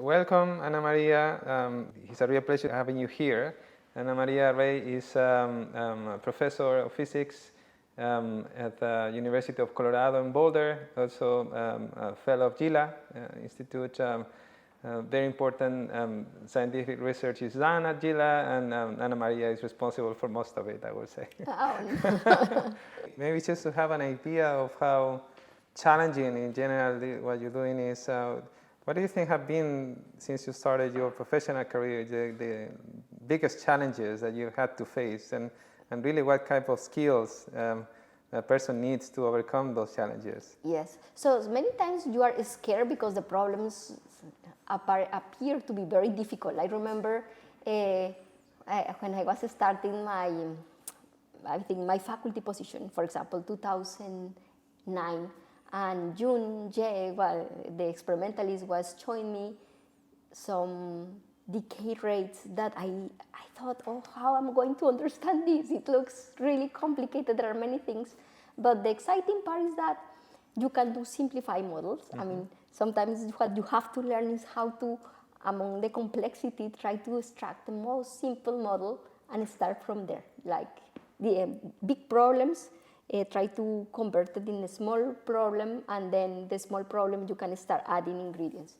welcome, Ana María. It's a real pleasure having you here. Ana María Rey is a professor of physics at the University of Colorado in Boulder, also a fellow of GILA Institute. Very important scientific research is done at GILA, and Ana María is responsible for most of it, I would say. Oh. Maybe just to have an idea of how challenging in general what you're doing is, what do you think have been, since you started your professional career, the biggest challenges that you had to face, and really what type of skills a person needs to overcome those challenges? Yes, so many times you are scared because the problems appear to be very difficult. I remember when I was starting my faculty position, for example, 2009, and June J, well, the experimentalist was showing me some decay rates that I thought, oh, how am I going to understand this? It looks really complicated. There are many things. But the exciting part is that you can do simplified models. Mm-hmm. I mean, sometimes what you have to learn is how to, among the complexity, try to extract the most simple model and start from there. Like the big problems, try to convert it in a small problem, and then the small problem you can start adding ingredients.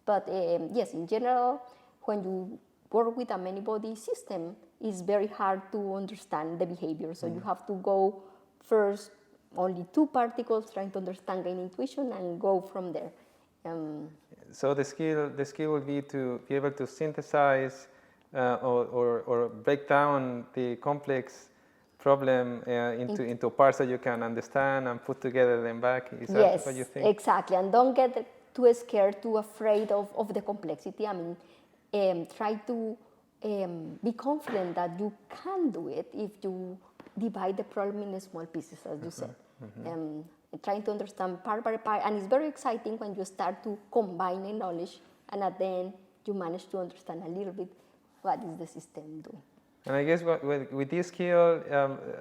But yes, in general, when you work with a many-body system, it's very hard to understand the behavior. So you have to go first only two particles, trying to understand, gain intuition, and go from there. So the skill would be to be able to synthesize or break down the complex problem into parts that you can understand and put together them back. Is that what you think? Yes, exactly. And don't get too scared, too afraid of the complexity. I mean, try to be confident that you can do it if you divide the problem in small pieces, as you said. Mm-hmm. Trying to understand part by part, and it's very exciting when you start to combine the knowledge, and at the end you manage to understand a little bit what is the system doing. And I guess with this skill,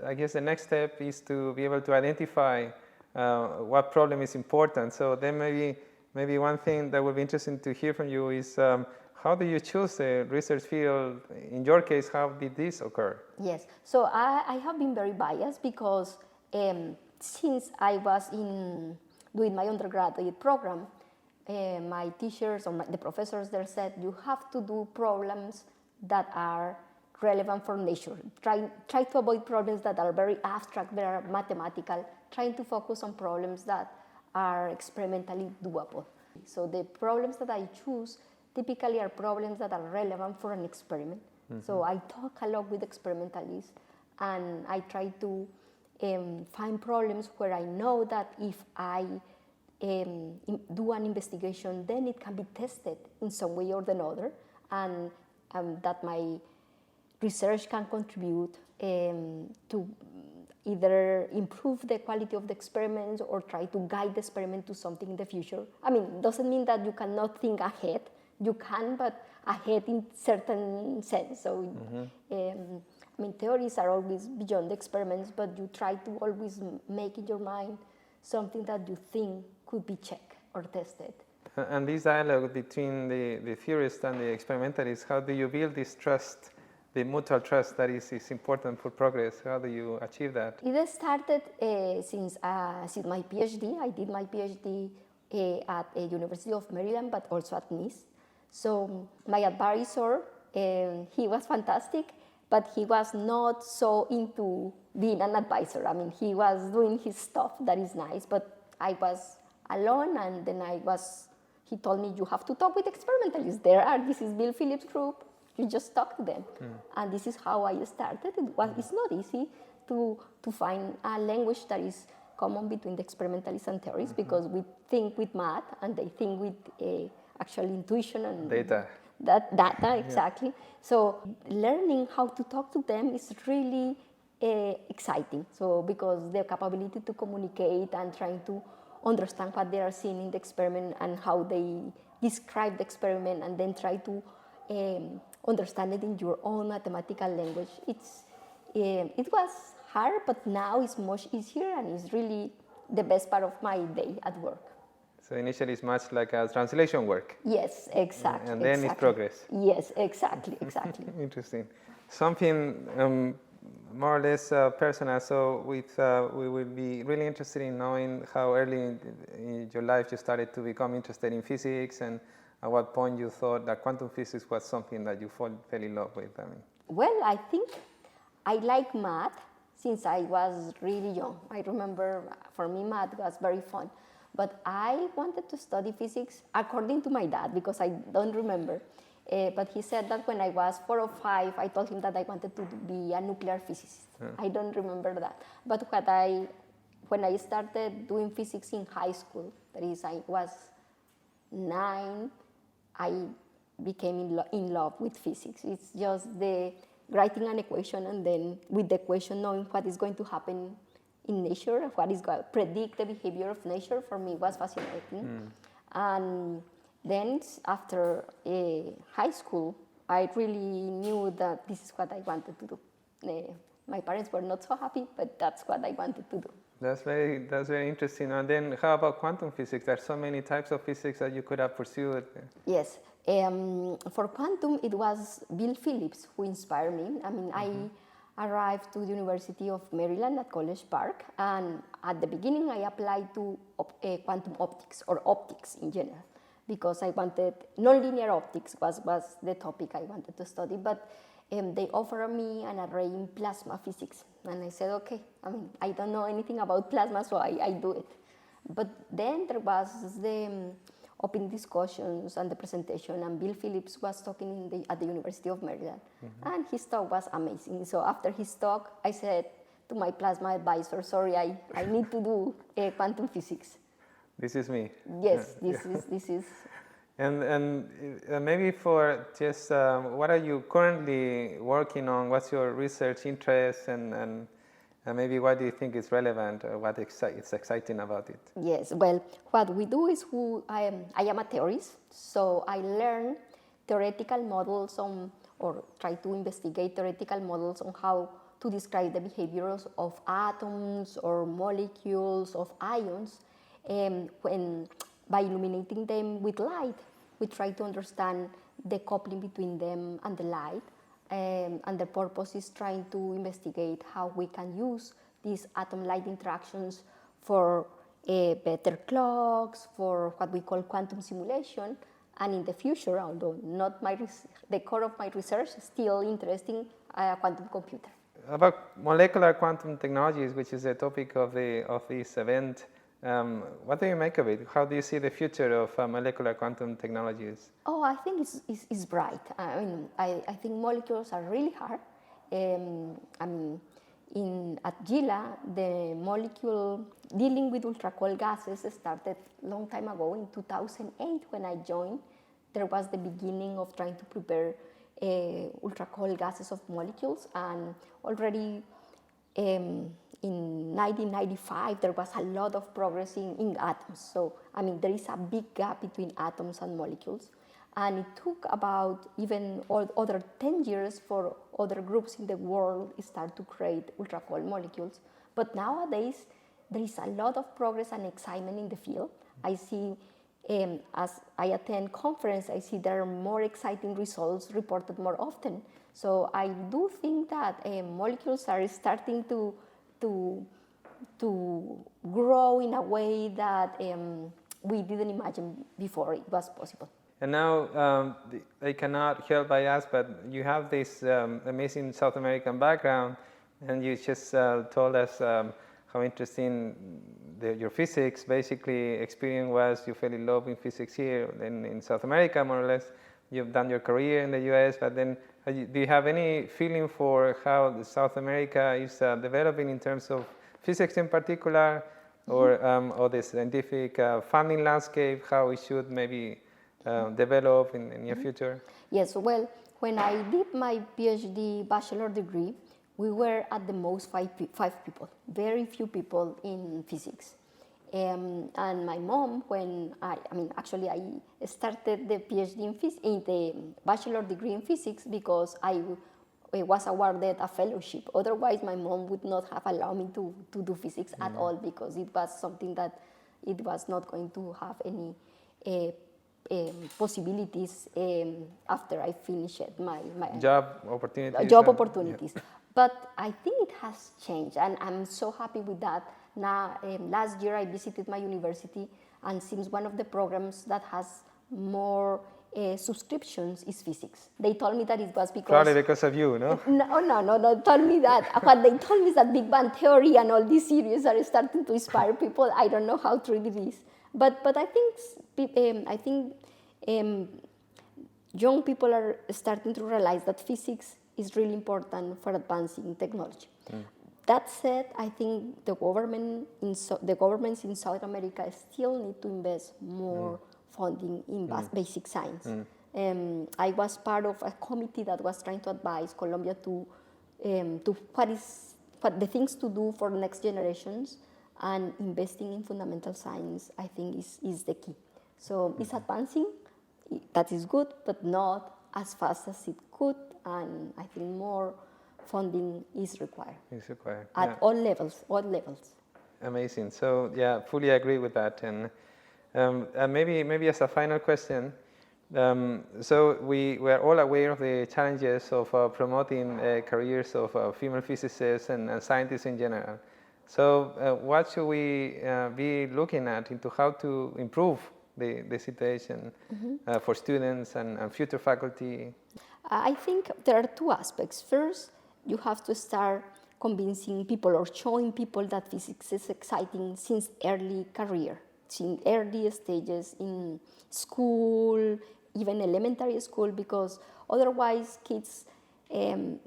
I guess the next step is to be able to identify what problem is important. So then maybe one thing that would be interesting to hear from you is how do you choose a research field? In your case, how did this occur? Yes, so I have been very biased because since I was doing my undergraduate program, my teachers or the professors there said you have to do problems that are relevant for nature. Try to avoid problems that are very abstract, very mathematical, trying to focus on problems that are experimentally doable. So the problems that I choose typically are problems that are relevant for an experiment. Mm-hmm. So I talk a lot with experimentalists, and I try to find problems where I know that if I do an investigation, then it can be tested in some way or another, and that my research can contribute to either improve the quality of the experiments or try to guide the experiment to something in the future. I mean, it doesn't mean that you cannot think ahead. You can, but ahead in certain sense. So, I mean, theories are always beyond the experiments, but you try to always make in your mind something that you think could be checked or tested. And this dialogue between the theorist and the experimentalist, how do you build this trust, the mutual trust that is important for progress? How do you achieve that? It started since my PhD. I did my PhD at the University of Maryland, but also at Nice. So my advisor, he was fantastic, but he was not so into being an advisor. I mean, he was doing his stuff, that is nice, but I was alone, and then he told me, you have to talk with experimentalists. This is Bill Phillips' group, you just talk to them. And this is how I started. It's not easy to find a language that is common between the experimentalists and theorists, because we think with math, and they think with actual intuition and data. Data, exactly. Yeah. So learning how to talk to them is really exciting. So because their capability to communicate and trying to understand what they are seeing in the experiment and how they describe the experiment, and then try to understand it in your own mathematical language. It was hard, but now it's much easier, and it's really the best part of my day at work. So initially it's much like a translation work. Yes, exactly. And then it's progress. Yes, exactly. Interesting. Something more or less personal. So we will be really interested in knowing how early in your life you started to become interested in physics, and at what point you thought that quantum physics was something that you fell in love with. Well, I think I like math since I was really young. I remember for me math was very fun. But I wanted to study physics according to my dad, because I don't remember. But he said that when I was 4 or 5, I told him that I wanted to be a nuclear physicist. I don't remember that. But when I started doing physics in high school, that is, I was 9, I became in love with physics. It's just the writing an equation, and then with the equation knowing what is going to happen in nature, what is going to predict the behavior of nature, for me was fascinating. And then after high school, I really knew that this is what I wanted to do. My parents were not so happy, but that's what I wanted to do. That's very interesting. And then how about quantum physics? There are so many types of physics that you could have pursued. Yes. For quantum, it was Bill Phillips who inspired me. I mean, I arrived to the University of Maryland at College Park, and at the beginning I applied to quantum optics, or optics in general, because I wanted, nonlinear optics was the topic I wanted to study, but they offered me an array in plasma physics, and I said, okay, I mean, I don't know anything about plasma, so I do it. But then there was the open discussions and the presentation, and Bill Phillips was talking at the University of Maryland, and his talk was amazing. So after his talk, I said to my plasma advisor, sorry, I need to do quantum physics. This is me. Yes, this is. And maybe for just, what are you currently working on? What's your research interest, and maybe why do you think it's relevant, or what is exciting about it? Yes, well, what we do is I am a theorist, so I learn theoretical models or try to investigate theoretical models on how to describe the behaviors of atoms or molecules of ions. By illuminating them with light, we try to understand the coupling between them and the light. And the purpose is trying to investigate how we can use these atom-light interactions for better clocks, for what we call quantum simulation, and in the future, although not the core of my research, still interesting, a quantum computer. About molecular quantum technologies, which is the topic of this event, what do you make of it? How do you see the future of molecular quantum technologies? Oh, I think it's bright. I mean, I think molecules are really hard. I mean, at GILA, the molecule dealing with ultra-cold gases started a long time ago in 2008 when I joined. There was the beginning of trying to prepare ultra-cold gases of molecules, and already in 1995, there was a lot of progress in atoms. So, I mean, there is a big gap between atoms and molecules. And it took about even other 10 years for other groups in the world start to create ultra-cold molecules. But nowadays, there is a lot of progress and excitement in the field. I see, as I attend conference, I see there are more exciting results reported more often. So I do think that molecules are starting to grow in a way that we didn't imagine before it was possible. And now I cannot help but ask, but you have this amazing South American background, and you just told us how interesting your physics basically experience was. You fell in love with physics here in South America, more or less. You've done your career in the US, but then do you have any feeling for how South America is developing in terms of physics in particular, or the scientific funding landscape, how it should maybe develop in the near future? Yes, well, when I did my PhD bachelor degree, we were at the most five people, very few people in physics. And my mom, when I started the PhD in the bachelor degree in physics because I was awarded a fellowship. Otherwise, my mom would not have allowed me to do physics at all, because it was something that it was not going to have any possibilities after I finished my job opportunities. Opportunities. Yeah. But I think it has changed, and I'm so happy with that. Now, last year I visited my university, and seems one of the programs that has more subscriptions is physics. They told me that it was because... Probably because of you, no? No. Told me that. What they told me is that Big Bang Theory and all these series are starting to inspire people. I don't know how true it is. But I think young people are starting to realize that physics is really important for advancing technology. That said, I think the governments in South America still need to invest more funding in basic science. I was part of a committee that was trying to advise Colombia to what the things to do for next generations, and investing in fundamental science, I think, is the key. So it's advancing, that is good, but not as fast as it could, and I think more funding is required. Is required. At all levels. Amazing. So yeah, fully agree with that. And maybe as a final question, so we are all aware of the challenges of promoting careers of female physicists and scientists in general. So what should we be looking at into how to improve the situation for students and future faculty? I think there are two aspects. First, you have to start convincing people or showing people that physics is exciting since early career, in early stages in school, even elementary school, because otherwise kids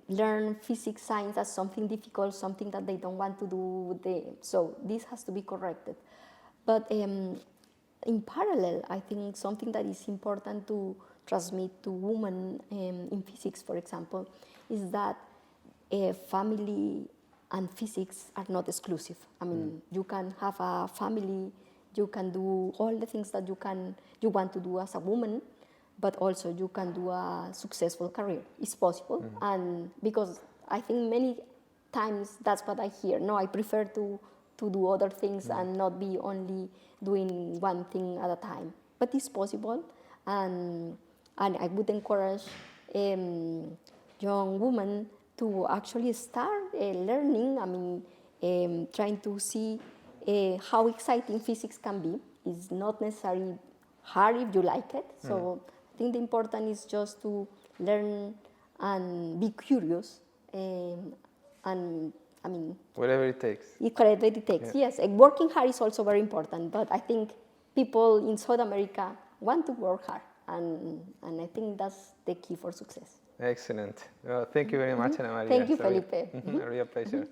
learn physics, science as something difficult, something that they don't want to do. So this has to be corrected. But in parallel, I think something that is important to transmit to women in physics, for example, is that family and physics are not exclusive. I mean, you can have a family, you can do all the things that you want to do as a woman, but also you can do a successful career. It's possible, and because I think many times that's what I hear. No, I prefer to do other things and not be only doing one thing at a time. But it's possible, and I would encourage young women to actually start learning. I mean, trying to see how exciting physics can be. It's not necessarily hard if you like it. So I think the important is just to learn and be curious, and I mean, whatever it takes. Whatever it takes, yes. Working hard is also very important, but I think people in South America want to work hard, and I think that's the key for success. Excellent. Well, thank you very much, Ana María. Thank you, Felipe. A real pleasure.